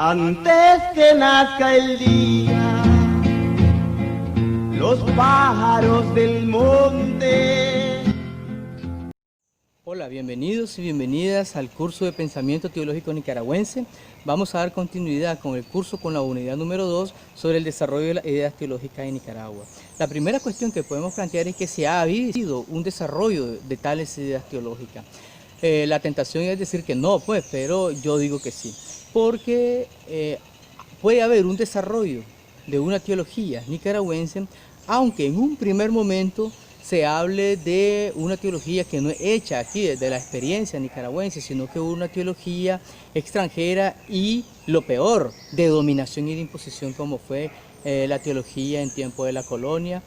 Antes que nazca el día, los pájaros del monte. Hola, bienvenidos y bienvenidas al curso de Pensamiento Teológico Nicaragüense. Vamos a dar continuidad con el curso con la unidad número 2 sobre el desarrollo de las ideas teológicas en Nicaragua. La primera cuestión que podemos plantear es que si ha habido un desarrollo de tales ideas teológicas. La tentación es decir que no, pues, pero yo digo que sí, porque puede haber un desarrollo de una teología nicaragüense, aunque en un primer momento se hable de una teología que no es hecha aquí desde la experiencia nicaragüense, sino que una teología extranjera y, lo peor, de dominación y de imposición, como fue la teología en tiempo de la colonia.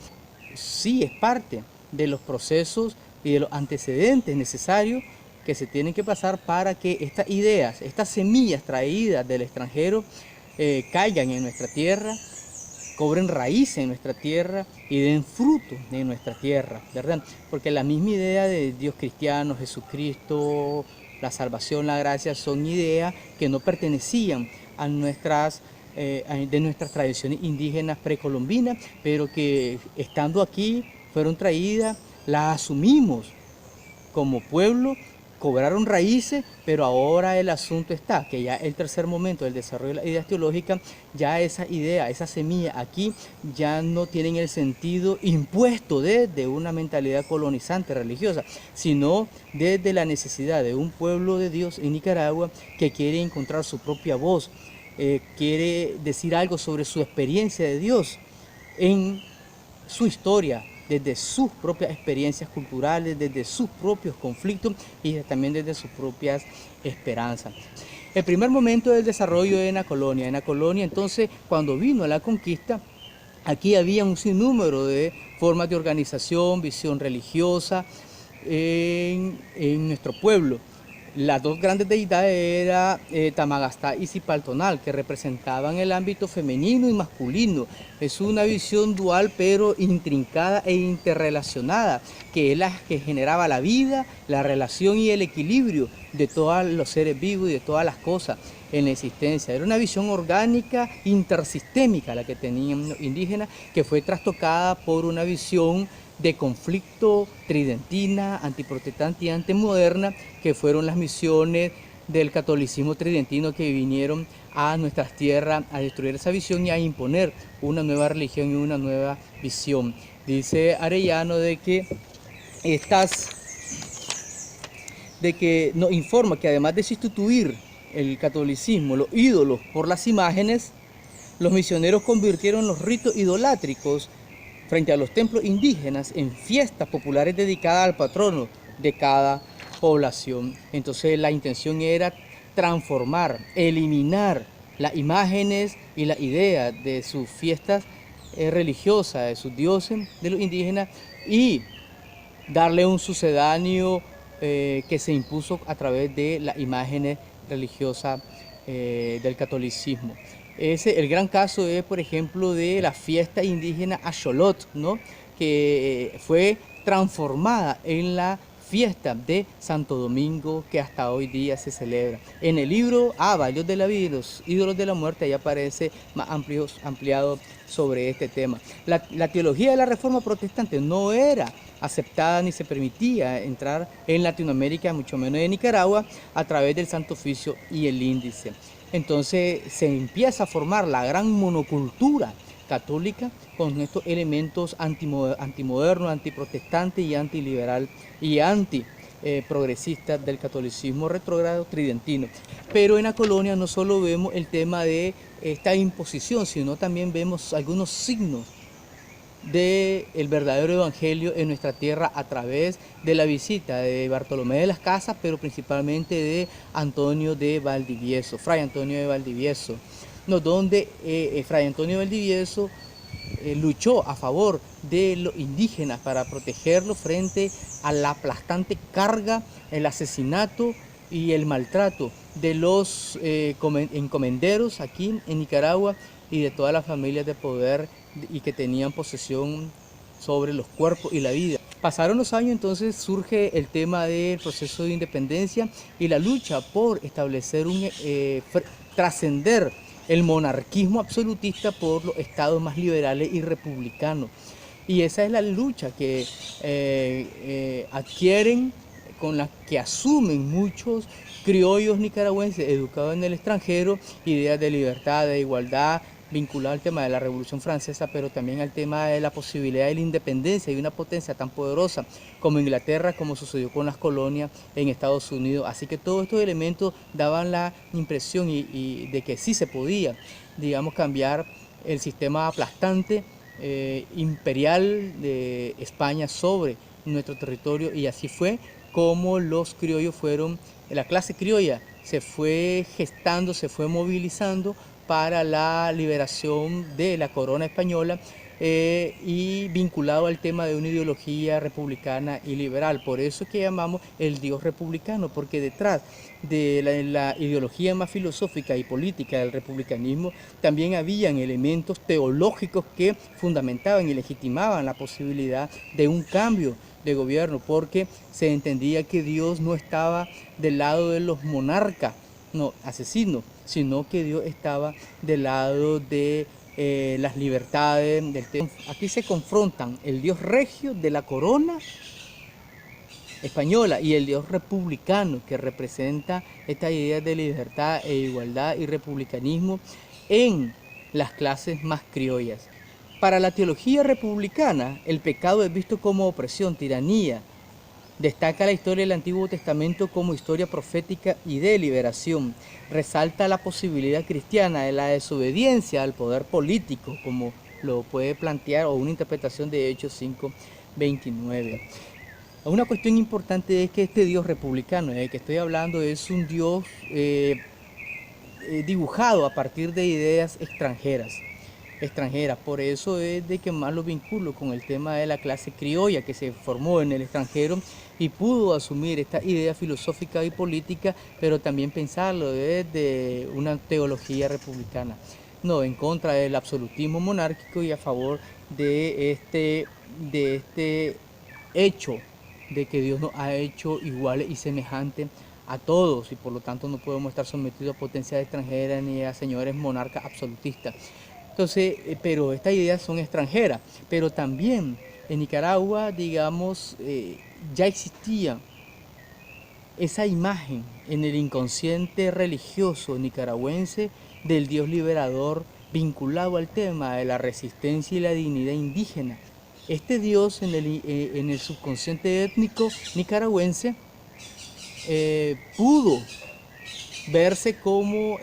Sí es parte de los procesos y de los antecedentes necesarios que se tienen que pasar para que estas ideas, estas semillas traídas del extranjero caigan en nuestra tierra, cobren raíces en nuestra tierra y den fruto en nuestra tierra, ¿verdad? Porque la misma idea de Dios cristiano, Jesucristo, la salvación, la gracia, son ideas que no pertenecían a de nuestras tradiciones indígenas precolombinas, pero que estando aquí fueron traídas, las asumimos como pueblo, cobraron raíces, pero ahora el asunto está, que ya el tercer momento del desarrollo de las ideas teológicas, ya esa idea, esa semilla aquí, ya no tienen el sentido impuesto desde una mentalidad colonizante religiosa, sino desde la necesidad de un pueblo de Dios en Nicaragua que quiere encontrar su propia voz, quiere decir algo sobre su experiencia de Dios en su historia, desde sus propias experiencias culturales, desde sus propios conflictos y también desde sus propias esperanzas. El primer momento del desarrollo en la colonia. En la colonia, entonces, cuando vino la conquista, aquí había un sinnúmero de formas de organización, visión religiosa en nuestro pueblo. Las dos grandes deidades eran Tamagastá y Zipaltonal, que representaban el ámbito femenino y masculino. Es una visión dual pero intrincada e interrelacionada, que es la que generaba la vida, la relación y el equilibrio de todos los seres vivos y de todas las cosas en la existencia. Era una visión orgánica, intersistémica la que tenían los indígenas, que fue trastocada por una visión de conflicto tridentina, antiprotestante y antimoderna, que fueron las misiones del catolicismo tridentino que vinieron a nuestras tierras a destruir esa visión y a imponer una nueva religión y una nueva visión. Dice Arellano de que nos informa que además de sustituir el catolicismo, los ídolos por las imágenes, los misioneros convirtieron los ritos idolátricos frente a los templos indígenas en fiestas populares dedicadas al patrono de cada población. Entonces la intención era transformar, eliminar las imágenes y las ideas de sus fiestas religiosas, de sus dioses, de los indígenas, y darle un sucedáneo que se impuso a través de las imágenes religiosas del catolicismo. El gran caso es, por ejemplo, de la fiesta indígena Axolot, ¿no? Que fue transformada en la fiesta de Santo Domingo, que hasta hoy día se celebra. En el libro Dios de la vida y los ídolos de la muerte, ahí aparece más ampliado sobre este tema. La teología de la Reforma Protestante no era aceptada ni se permitía entrar en Latinoamérica, mucho menos en Nicaragua, a través del Santo Oficio y el Índice. Entonces se empieza a formar la gran monocultura católica con estos elementos antimodernos, antiprotestantes y antiliberal y antiprogresistas del catolicismo retrógrado tridentino. Pero en la colonia no solo vemos el tema de esta imposición, sino también vemos algunos signos del verdadero evangelio en nuestra tierra a través de la visita de Bartolomé de las Casas, pero principalmente de Antonio de Valdivieso, Fray Antonio de Valdivieso, donde Fray Antonio de Valdivieso luchó a favor de los indígenas para protegerlos frente a la aplastante carga, el asesinato y el maltrato de los encomenderos aquí en Nicaragua y de todas las familias de poder y que tenían posesión sobre los cuerpos y la vida. Pasaron los años, entonces surge el tema del proceso de independencia y la lucha por establecer trascender el monarquismo absolutista por los estados más liberales y republicanos. Y esa es la lucha que adquieren, con la que asumen muchos criollos nicaragüenses educados en el extranjero, ideas de libertad, de igualdad, vinculado al tema de la Revolución Francesa, pero también al tema de la posibilidad de la independencia y una potencia tan poderosa como Inglaterra, como sucedió con las colonias en Estados Unidos. Así que todos estos elementos daban la impresión y de que sí se podía, digamos, cambiar el sistema aplastante imperial de España sobre nuestro territorio, y así fue como los criollos fueron, la clase criolla se fue gestando, se fue movilizando para la liberación de la corona española y vinculado al tema de una ideología republicana y liberal. Por eso es que llamamos el Dios republicano, porque detrás de la ideología más filosófica y política del republicanismo también habían elementos teológicos que fundamentaban y legitimaban la posibilidad de un cambio de gobierno, porque se entendía que Dios no estaba del lado de los monarcas, no asesinos, sino que Dios estaba del lado de las libertades. Aquí se confrontan el Dios regio de la corona española y el Dios republicano, que representa esta idea de libertad e igualdad y republicanismo en las clases más criollas. Para la teología republicana, el pecado es visto como opresión, tiranía. Destaca la historia del Antiguo Testamento como historia profética y de liberación. Resalta la posibilidad cristiana de la desobediencia al poder político, como lo puede plantear, o una interpretación de Hechos 5:29. Una cuestión importante es que este Dios republicano del que estoy hablando es un Dios dibujado a partir de ideas extranjeras. Por eso es de que más lo vinculo con el tema de la clase criolla que se formó en el extranjero y pudo asumir esta idea filosófica y política, pero también pensarlo desde una teología republicana. No, en contra del absolutismo monárquico y a favor de este hecho de que Dios nos ha hecho iguales y semejantes a todos, y por lo tanto no podemos estar sometidos a potencias extranjeras ni a señores monarcas absolutistas. Entonces, pero estas ideas son extranjeras, pero también en Nicaragua, digamos, ya existía esa imagen en el inconsciente religioso nicaragüense del Dios liberador vinculado al tema de la resistencia y la dignidad indígena. Este Dios en el subconsciente étnico nicaragüense pudo verse como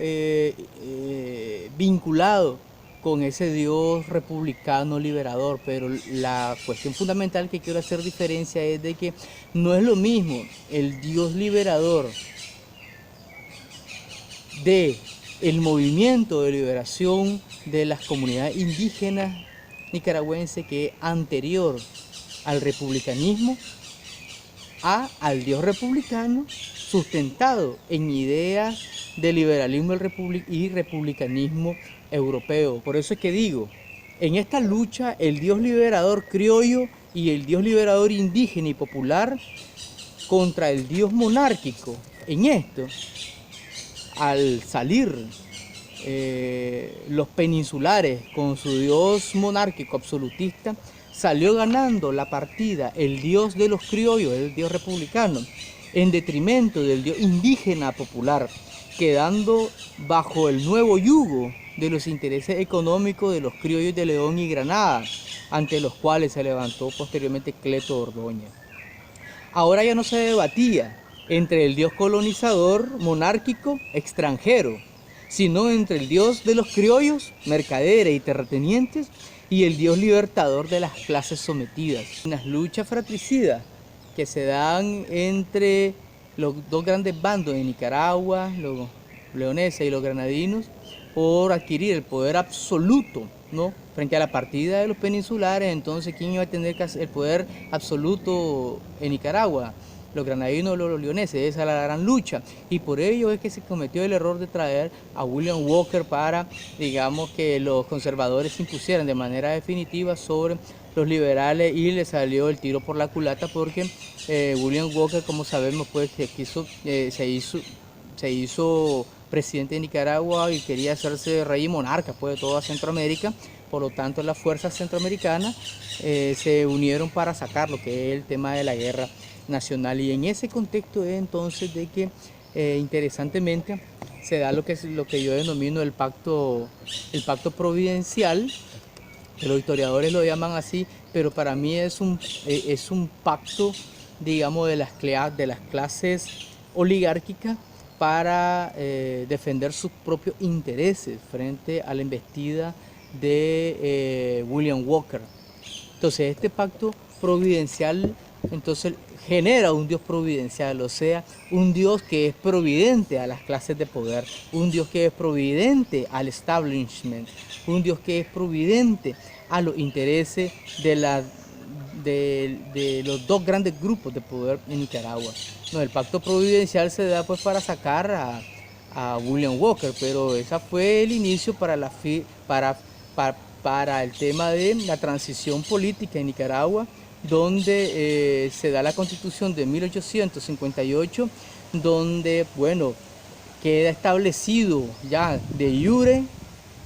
vinculado con ese Dios republicano liberador, pero la cuestión fundamental que quiero hacer diferencia es de que no es lo mismo el Dios liberador de el movimiento de liberación de las comunidades indígenas nicaragüenses, que es anterior al republicanismo, al Dios republicano sustentado en ideas de liberalismo y republicanismo europeo. Por eso es que digo, en esta lucha el Dios liberador criollo y el Dios liberador indígena y popular contra el Dios monárquico, en esto, al salir los peninsulares con su Dios monárquico absolutista, salió ganando la partida el Dios de los criollos, el Dios republicano, en detrimento del Dios indígena popular, quedando bajo el nuevo yugo de los intereses económicos de los criollos de León y Granada, ante los cuales se levantó posteriormente Cleto Ordóñez. Ahora ya no se debatía entre el Dios colonizador monárquico extranjero, sino entre el Dios de los criollos, mercaderes y terratenientes, y el Dios libertador de las clases sometidas. Unas luchas fratricidas que se dan entre los dos grandes bandos de Nicaragua, los leoneses y los granadinos, por adquirir el poder absoluto, ¿no?, frente a la partida de los peninsulares. Entonces, ¿quién iba a tener el poder absoluto en Nicaragua? Los granadinos o los leoneses. Esa es la gran lucha, y por ello es que se cometió el error de traer a William Walker para, digamos, que los conservadores se impusieran de manera definitiva sobre los liberales, y le salió el tiro por la culata, porque William Walker, como sabemos, pues se se hizo presidente de Nicaragua y quería hacerse rey y monarca pues, de toda Centroamérica. Por lo tanto, las fuerzas centroamericanas se unieron para sacar lo que es el tema de la guerra nacional. Y en ese contexto es entonces de que, interesantemente, se da lo que yo denomino el pacto providencial, que los historiadores lo llaman así, pero para mí es un pacto, digamos, de las clases oligárquicas para defender sus propios intereses frente a la embestida de William Walker. Entonces este pacto providencial entonces genera un Dios providencial, o sea, un Dios que es providente a las clases de poder, un Dios que es providente al establishment, un Dios que es providente a los intereses de los dos grandes grupos de poder en Nicaragua. No, el pacto providencial se da pues para sacar a William Walker, pero ese fue el inicio para el tema de la transición política en Nicaragua, donde se da la Constitución de 1858, donde, bueno, queda establecido ya de iure,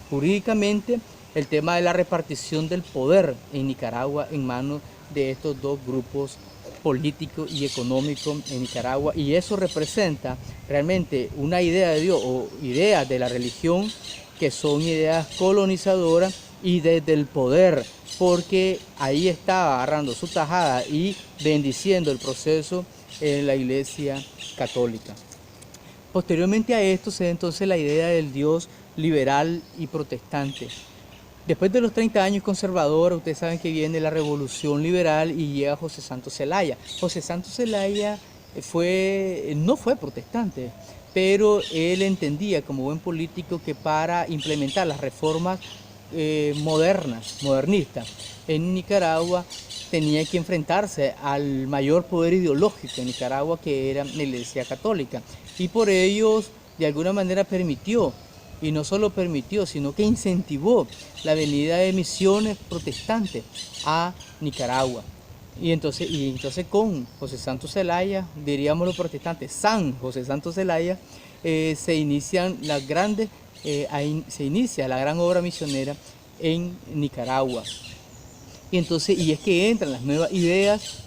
jurídicamente, el tema de la repartición del poder en Nicaragua en manos de estos dos grupos políticos y económicos en Nicaragua, y eso representa realmente una idea de Dios o ideas de la religión que son ideas colonizadoras y desde el poder, porque ahí estaba agarrando su tajada y bendiciendo el proceso en la Iglesia Católica. Posteriormente a esto se da entonces la idea del Dios liberal y protestante. Después de los 30 años conservadores, ustedes saben que viene la Revolución Liberal y llega José Santos Zelaya. José Santos Zelaya no fue protestante, pero él entendía como buen político que para implementar las reformas modernistas en Nicaragua tenía que enfrentarse al mayor poder ideológico en Nicaragua, que era la Iglesia Católica, y por ello de alguna manera permitió, y no solo permitió, sino que incentivó la venida de misiones protestantes a Nicaragua. Y entonces con José Santos Zelaya, diríamos los protestantes, San José Santos Zelaya, se inicia la gran obra misionera en Nicaragua. Y es que entran las nuevas ideas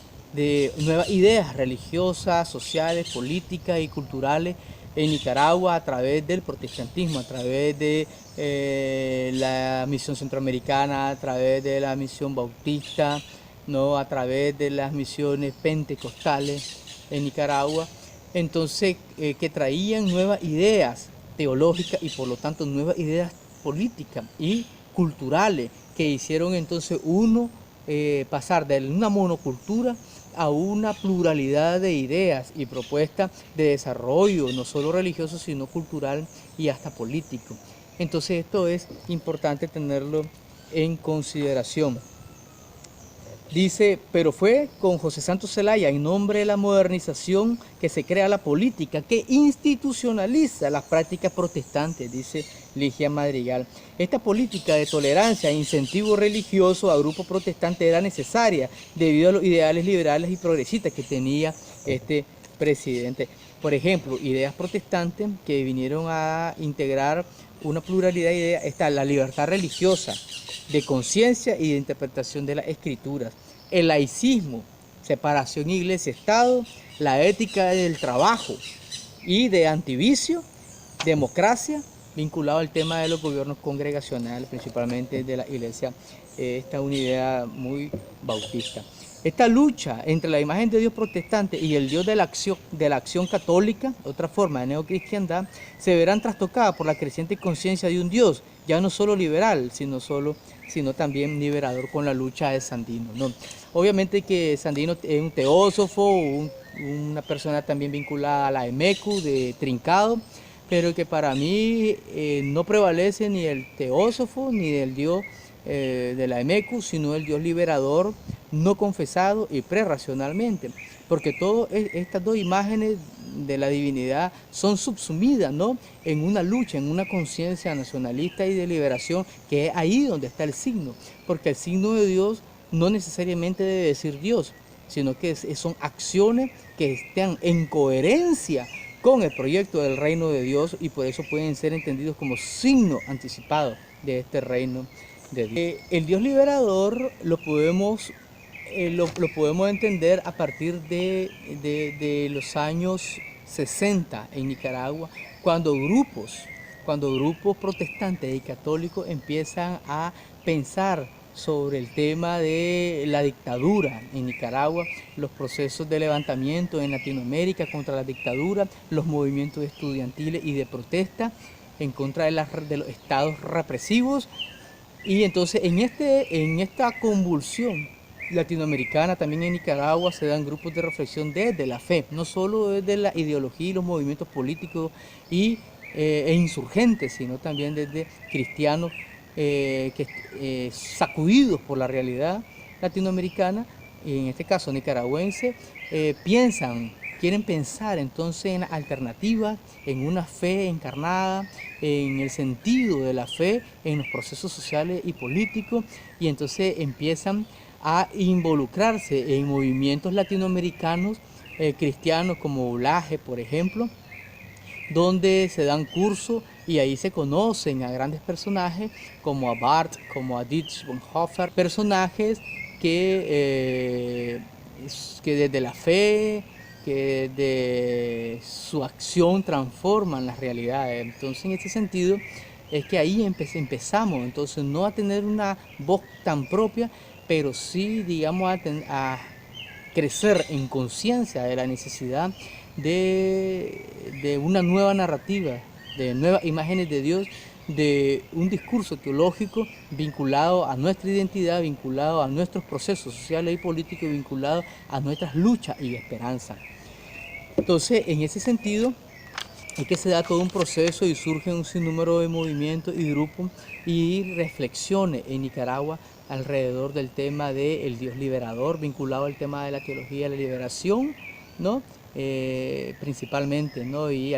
religiosas, sociales, políticas y culturales en Nicaragua a través del protestantismo, a través de la misión centroamericana, a través de la misión bautista, ¿no? A través de las misiones pentecostales en Nicaragua. Entonces, que traían nuevas ideas teológicas y por lo tanto nuevas ideas políticas y culturales que hicieron entonces pasar de una monocultura a una pluralidad de ideas y propuestas de desarrollo, no solo religioso, sino cultural y hasta político. Entonces esto es importante tenerlo en consideración. Dice, pero fue con José Santos Zelaya, en nombre de la modernización, que se crea la política que institucionaliza las prácticas protestantes, dice Ligia Madrigal. Esta política de tolerancia e incentivo religioso a grupos protestantes era necesaria debido a los ideales liberales y progresistas que tenía este presidente. Por ejemplo, ideas protestantes que vinieron a integrar una pluralidad de ideas, está la libertad religiosa, de conciencia y de interpretación de las escrituras, el laicismo, separación iglesia-estado, la ética del trabajo y de antivicio, democracia, vinculado al tema de los gobiernos congregacionales, principalmente de la iglesia. Esta es una idea muy bautista. Esta lucha entre la imagen de Dios protestante y el Dios de la acción católica, otra forma de neocristiandad, se verán trastocadas por la creciente conciencia de un Dios, ya no solo liberal, sino también liberador, con la lucha de Sandino, ¿no? Obviamente que Sandino es un teósofo, una persona también vinculada a la EMECU de Trincado, pero que para mí no prevalece ni el teósofo ni el Dios de la EMECU, sino el Dios liberador, no confesado y prerracionalmente, porque todas estas dos imágenes de la divinidad son subsumidas, ¿no?, en una lucha, en una conciencia nacionalista y de liberación, que es ahí donde está el signo, porque el signo de Dios no necesariamente debe decir Dios, sino que son acciones que estén en coherencia con el proyecto del reino de Dios y por eso pueden ser entendidos como signo anticipado de este reino de Dios. El Dios liberador lo podemos entender a partir de los años 60 en Nicaragua, cuando grupos protestantes y católicos empiezan a pensar sobre el tema de la dictadura en Nicaragua, los procesos de levantamiento en Latinoamérica contra la dictadura, los movimientos estudiantiles y de protesta en contra de los estados represivos. Y entonces en esta convulsión latinoamericana, también en Nicaragua, se dan grupos de reflexión desde la fe, no solo desde la ideología y los movimientos políticos e insurgentes, sino también desde cristianos sacudidos por la realidad latinoamericana, y en este caso nicaragüense, quieren pensar entonces en alternativas, en una fe encarnada, en el sentido de la fe, en los procesos sociales y políticos, y entonces empiezan a involucrarse en movimientos latinoamericanos cristianos como Olaje, por ejemplo, donde se dan cursos y ahí se conocen a grandes personajes como a Barth, como a Dietrich Bonhoeffer, personajes que desde la fe, que de su acción transforman las realidades. Entonces, en este sentido, es que ahí empezamos, entonces, no a tener una voz tan propia, pero sí, digamos, a crecer en conciencia de la necesidad de una nueva narrativa, de nuevas imágenes de Dios, de un discurso teológico vinculado a nuestra identidad, vinculado a nuestros procesos sociales y políticos, vinculado a nuestras luchas y esperanzas. Entonces, en ese sentido, es que se da todo un proceso y surge un sinnúmero de movimientos y grupos y reflexiones en Nicaragua alrededor del tema del Dios liberador, vinculado al tema de la teología de la liberación, ¿no? Principalmente, ¿no? Y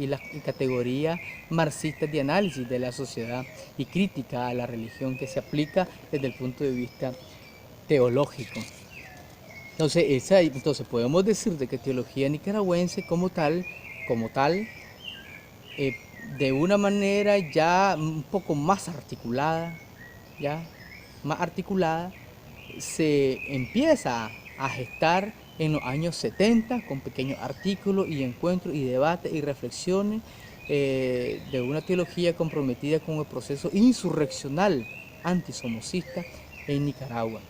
las categorías marxistas de análisis de la sociedad y crítica a la religión que se aplica desde el punto de vista teológico. Entonces podemos decir de que teología nicaragüense como tal, de una manera ya un poco más articulada, se empieza a gestar en los años 70 con pequeños artículos y encuentros y debates y reflexiones de una teología comprometida con el proceso insurreccional antisomocista en Nicaragua.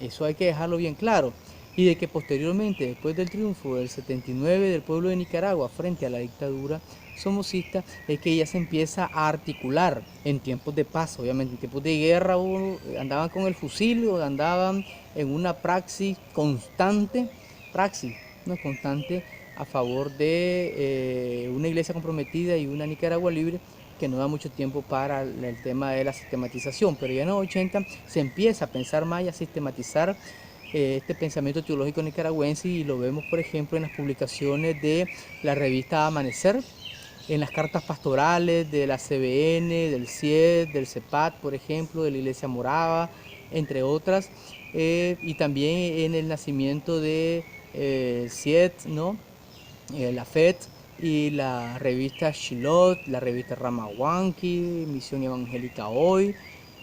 Eso hay que dejarlo bien claro. Y de que posteriormente, después del triunfo del 79 del pueblo de Nicaragua frente a la dictadura somocista, es que ella se empieza a articular en tiempos de paz. Obviamente en tiempos de guerra andaban con el fusil o andaban en una praxis constante a favor de una iglesia comprometida y una Nicaragua libre, que no da mucho tiempo para el tema de la sistematización, pero ya en los 80 se empieza a pensar más y a sistematizar este pensamiento teológico nicaragüense, y lo vemos, por ejemplo, en las publicaciones de la revista Amanecer, en las cartas pastorales de la CBN, del CIED, del CEPAT, por ejemplo, de la Iglesia Morava, entre otras, y también en el nacimiento de CIED, ¿no? La FED y la revista Shilot, la revista Ramahuanqui, Misión Evangélica Hoy,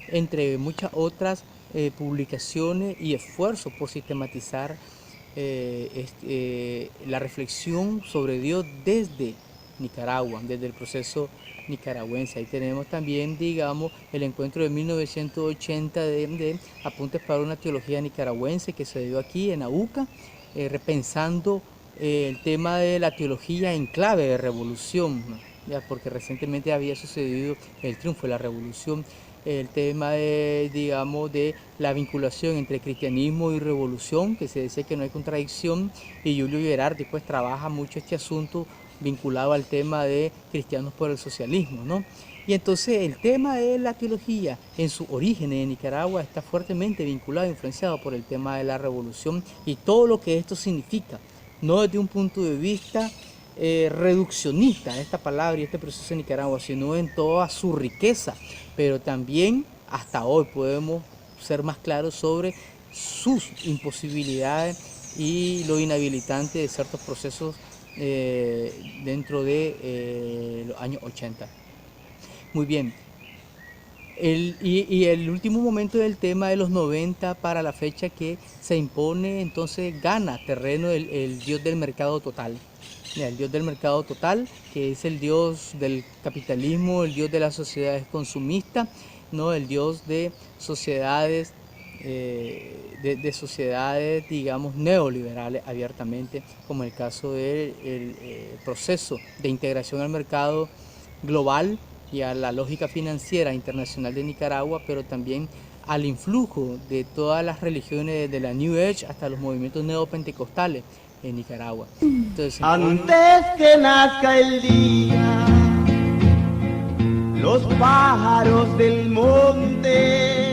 entre muchas otras publicaciones y esfuerzos por sistematizar la reflexión sobre Dios desde Nicaragua, desde el proceso nicaragüense. Ahí tenemos también, digamos, el encuentro de 1980 de Apuntes para una teología nicaragüense, que se dio aquí en AUCA, repensando el tema de la teología en clave de revolución, ¿no? Ya, porque recientemente había sucedido el triunfo de la revolución, el tema digamos, de la vinculación entre cristianismo y revolución, que se decía que no hay contradicción, y Julio Gerardi pues trabaja mucho este asunto vinculado al tema de cristianos por el socialismo, ¿no? Y entonces el tema de la teología en sus orígenes en Nicaragua está fuertemente vinculado e influenciado por el tema de la revolución y todo lo que esto significa, no desde un punto de vista reduccionista, esta palabra y este proceso en Nicaragua, sino en toda su riqueza, pero también hasta hoy podemos ser más claros sobre sus imposibilidades y lo inhabilitante de ciertos procesos dentro de los años 80. Muy bien. Y el último momento del tema de los 90 para la fecha que se impone, entonces gana terreno el dios del mercado total. El dios del mercado total, que es el dios del capitalismo, el dios de las sociedades consumistas, ¿no? El dios de sociedades, de sociedades, digamos, neoliberales abiertamente, como el caso del proceso de integración al mercado global y a la lógica financiera internacional de Nicaragua, pero también al influjo de todas las religiones, de la New Age hasta los movimientos neopentecostales en Nicaragua. Entonces, Antes que nazca el día, los pájaros del monte